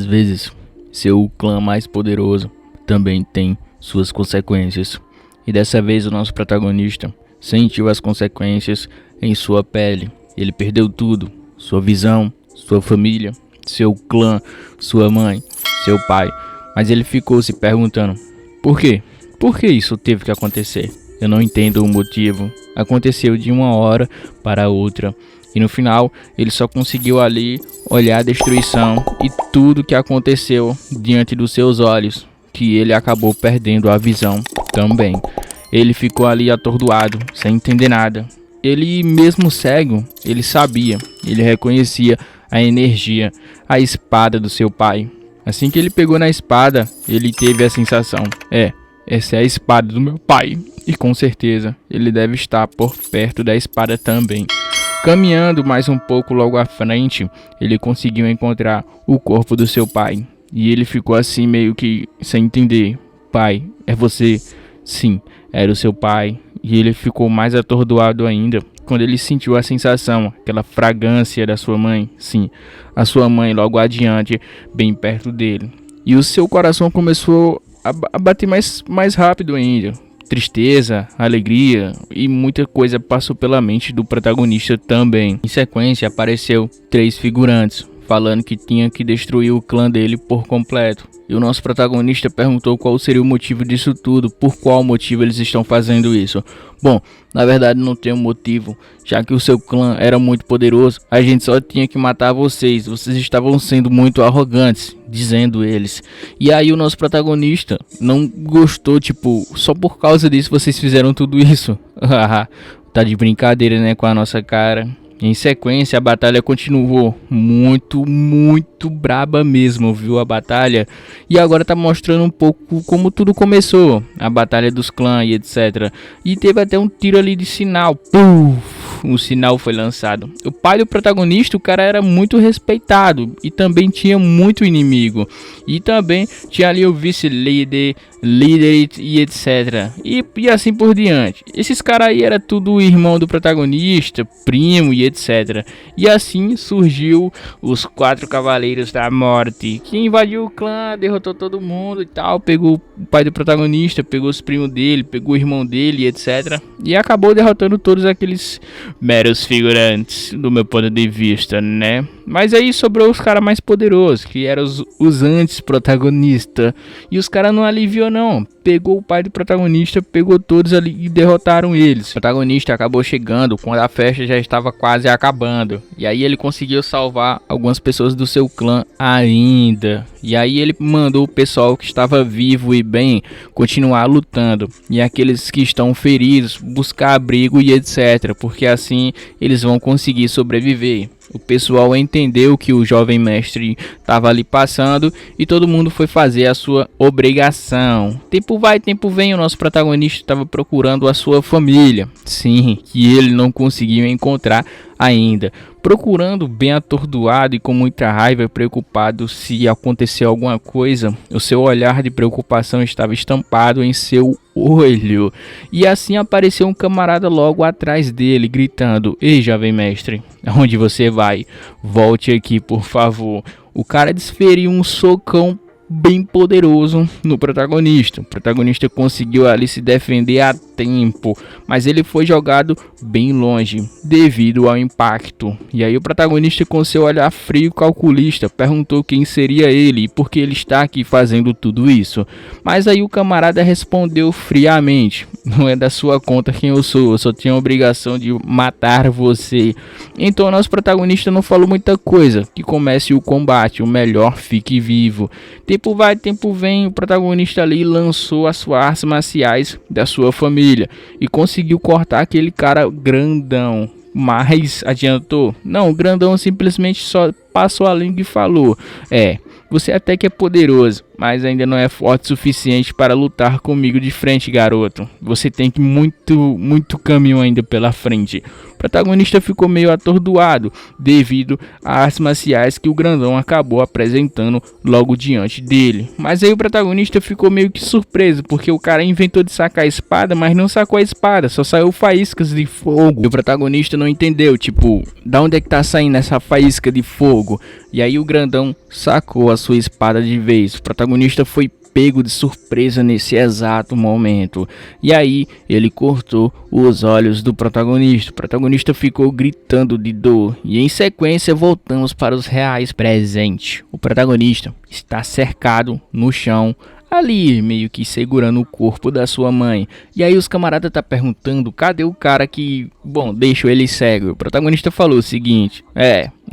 vezes, ser o clã mais poderoso também tem suas consequências. E dessa vez o nosso protagonista sentiu as consequências em sua pele. Ele perdeu tudo: sua visão, sua família, seu clã, sua mãe, seu pai. Mas ele ficou se perguntando: por quê? Por que isso teve que acontecer? Eu não entendo o motivo. Aconteceu de uma hora para outra. E no final, ele só conseguiu ali olhar a destruição e tudo que aconteceu diante dos seus olhos, que ele acabou perdendo a visão também. Ele ficou ali atordoado, sem entender nada. Ele mesmo cego, ele sabia, ele reconhecia a energia, a espada do seu pai. Assim que ele pegou na espada, ele teve a sensação: essa é a espada do meu pai. E com certeza, ele deve estar por perto da espada também. Caminhando mais um pouco logo à frente, ele conseguiu encontrar o corpo do seu pai. E ele ficou assim meio que sem entender. Pai, é você? Sim, era o seu pai. E ele ficou mais atordoado ainda quando ele sentiu a sensação, aquela fragrância da sua mãe. Sim, a sua mãe logo adiante, bem perto dele. E o seu coração começou a bater mais rápido ainda. Tristeza, alegria e muita coisa passou pela mente do protagonista também. Em sequência apareceu 3 figurantes falando que tinha que destruir o clã dele por completo. E o nosso protagonista perguntou qual seria o motivo disso tudo, por qual motivo eles estão fazendo isso. Bom, na verdade não tem um motivo, já que o seu clã era muito poderoso, a gente só tinha que matar vocês estavam sendo muito arrogantes, dizendo eles. E aí o nosso protagonista não gostou, só por causa disso vocês fizeram tudo isso. Tá de brincadeira, né, com a nossa cara. Em sequência, a batalha continuou muito braba mesmo, viu, a batalha. E agora tá mostrando um pouco como tudo começou, a batalha dos clãs e etc. E teve até um tiro ali de sinal. Puf! Um sinal foi lançado. O pai do protagonista, o cara era muito respeitado e também tinha muito inimigo. E também tinha ali o vice-líder, líder e etc. E assim por diante. Esses caras aí era tudo irmão do protagonista, primo e etc. E assim surgiu os 4 Cavaleiros da Morte, que invadiu o clã, derrotou todo mundo e tal. Pegou o pai do protagonista, pegou os primos dele, pegou o irmão dele e etc. E acabou derrotando todos aqueles meros figurantes, do meu ponto de vista, né? Mas aí sobrou os caras mais poderosos, que eram os antes-protagonistas. E os caras não aliviou não. Pegou o pai do protagonista, pegou todos ali e derrotaram eles. O protagonista acabou chegando quando a festa já estava quase acabando. E aí ele conseguiu salvar algumas pessoas do seu clã ainda. E aí ele mandou o pessoal que estava vivo e bem continuar lutando. E aqueles que estão feridos buscar abrigo e etc. Porque assim eles vão conseguir sobreviver. O pessoal entendeu que o jovem mestre estava ali passando e todo mundo foi fazer a sua obrigação. Tempo vai, tempo vem, o nosso protagonista estava procurando a sua família. Sim, que ele não conseguiu encontrar ainda. Procurando bem atordoado e com muita raiva e preocupado se acontecer alguma coisa, o seu olhar de preocupação estava estampado em seu olho. E assim apareceu um camarada logo atrás dele, gritando: "Ei, jovem mestre, aonde você vai? Volte aqui, por favor." O cara desferiu um socão bem poderoso no protagonista. O protagonista conseguiu ali se defender a tempo, mas ele foi jogado bem longe devido ao impacto. E aí o protagonista, com seu olhar frio calculista, perguntou quem seria ele e por que ele está aqui fazendo tudo isso. Mas aí o camarada respondeu friamente: "Não é da sua conta quem eu só tinha a obrigação de matar você." Então o nosso protagonista não falou muita coisa. Que comece o combate, o melhor fique vivo. Tempo vai, tempo vem, o protagonista ali lançou as suas artes marciais da sua família e conseguiu cortar aquele cara grandão. Mas adiantou? Não, o grandão simplesmente só passou a língua e falou: "Você até que é poderoso, mas ainda não é forte o suficiente para lutar comigo de frente, garoto. Você tem que muito caminho ainda pela frente. O protagonista ficou meio atordoado devido às artes marciais que o grandão acabou apresentando logo diante dele. Mas aí o protagonista ficou meio que surpreso, porque o cara inventou de sacar a espada, mas não sacou a espada, só saiu faíscas de fogo. E o protagonista não entendeu, tipo, da onde é que tá saindo essa faísca de fogo? E aí o grandão sacou a sua espada de vez. O protagonista foi pego de surpresa nesse exato momento. E aí ele cortou os olhos do protagonista. O protagonista ficou gritando de dor. E em sequência voltamos para os reais presentes. O protagonista está cercado no chão, ali meio que segurando o corpo da sua mãe. E aí os camaradas tá perguntando, cadê o cara que, bom, deixa ele cego? O protagonista falou o seguinte,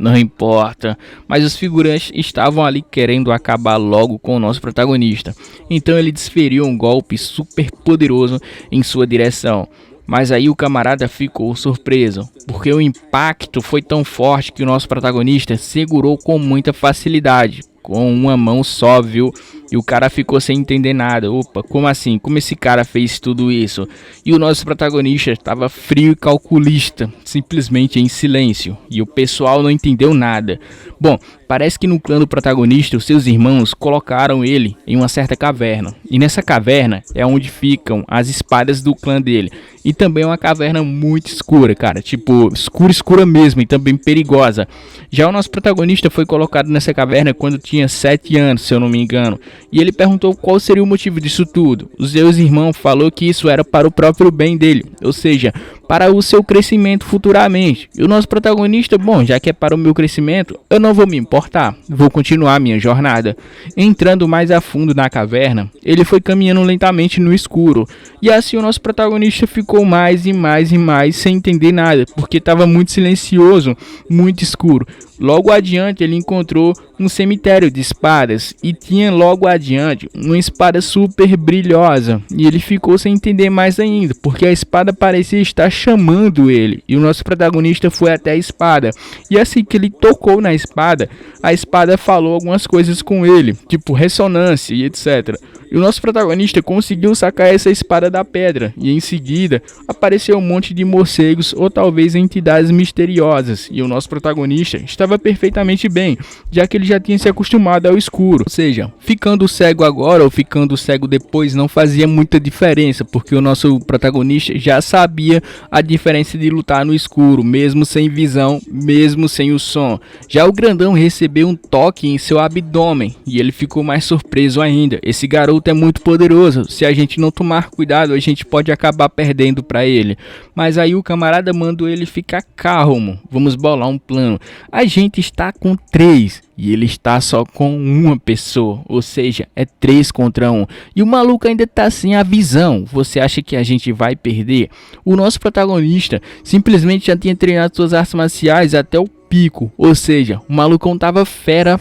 não importa, mas os figurantes estavam ali querendo acabar logo com o nosso protagonista. Então ele desferiu um golpe super poderoso em sua direção. Mas aí o camarada ficou surpreso, porque o impacto foi tão forte que o nosso protagonista segurou com muita facilidade, com uma mão só, viu? E o cara ficou sem entender nada. Opa, como assim? Como esse cara fez tudo isso? E o nosso protagonista estava frio e calculista, simplesmente em silêncio. E o pessoal não entendeu nada. Bom, parece que no clã do protagonista, os seus irmãos colocaram ele em uma certa caverna. E nessa caverna é onde ficam as espadas do clã dele. E também é uma caverna muito escura, cara. Tipo, escura mesmo e também perigosa. Já o nosso protagonista foi colocado nessa caverna quando tinha 7 anos, se eu não me engano. E ele perguntou qual seria o motivo disso tudo. Os seus irmãos falou que isso era para o próprio bem dele, ou seja, para o seu crescimento futuramente. E o nosso protagonista, bom, já que é para o meu crescimento, eu não vou me importar, vou continuar minha jornada. Entrando mais a fundo na caverna, ele foi caminhando lentamente no escuro. E assim o nosso protagonista ficou mais e mais sem entender nada, porque estava muito silencioso, muito escuro. Logo adiante ele encontrou um cemitério de espadas e tinha logo adiante uma espada super brilhosa. E ele ficou sem entender mais ainda, porque a espada parecia estar chamando ele. E o nosso protagonista foi até a espada. E assim que ele tocou na espada, a espada falou algumas coisas com ele, tipo ressonância e etc. E o nosso protagonista conseguiu sacar essa espada da pedra. E em seguida apareceu um monte de morcegos ou talvez entidades misteriosas. E o nosso protagonista estava perfeitamente bem, já que ele já tinha se acostumado ao escuro. Ou seja, ficando cego agora ou ficando cego depois não fazia muita diferença, porque o nosso protagonista já sabia a diferença de lutar no escuro, mesmo sem visão, mesmo sem o som. Já o grandão recebeu um toque em seu abdômen e ele ficou mais surpreso ainda. Esse garoto é muito poderoso, se a gente não tomar cuidado a gente pode acabar perdendo para ele. Mas aí o camarada mandou ele ficar calmo, vamos bolar um plano. A gente está com 3 e ele está só com uma pessoa, ou seja, é 3 contra 1. E o maluco ainda tá sem a visão. Você acha que a gente vai perder? O nosso protagonista simplesmente já tinha treinado suas artes marciais até o pico, ou seja, o malucão tava fera.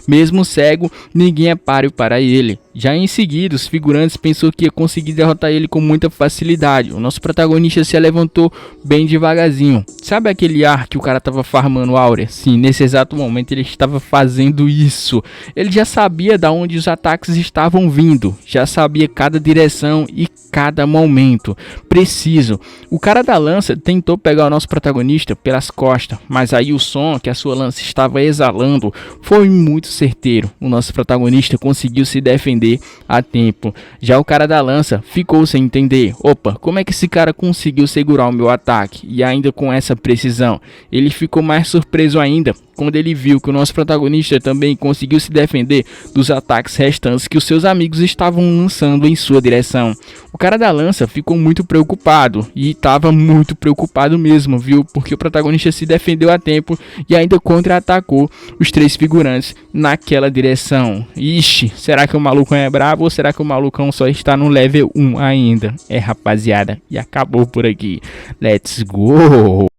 Mesmo cego, ninguém é páreo para ele. Já em seguida, os figurantes pensou que ia conseguir derrotar ele com muita facilidade. O nosso protagonista se levantou bem devagarzinho. Sabe aquele ar que o cara tava farmando áurea? Sim, nesse exato momento ele estava fazendo isso. Ele já sabia de onde os ataques estavam vindo, já sabia cada direção e cada momento preciso. O cara da lança tentou pegar o nosso protagonista pelas costas, mas aí o som que a sua lança estava exalando foi muito certeiro. O nosso protagonista conseguiu se defender a tempo. Já o cara da lança ficou sem entender. Opa, como é que esse cara conseguiu segurar o meu ataque? E ainda com essa precisão. Ele ficou mais surpreso ainda quando ele viu que o nosso protagonista também conseguiu se defender dos ataques restantes que os seus amigos estavam lançando em sua direção. O cara da lança ficou muito preocupado, e estava muito preocupado mesmo, viu? Porque o protagonista se defendeu a tempo e ainda contra-atacou os 3 figurantes naquela direção. Ixi, será que o malucão é bravo ou será que o malucão só está no level 1 ainda? É, rapaziada, e acabou por aqui. Let's go!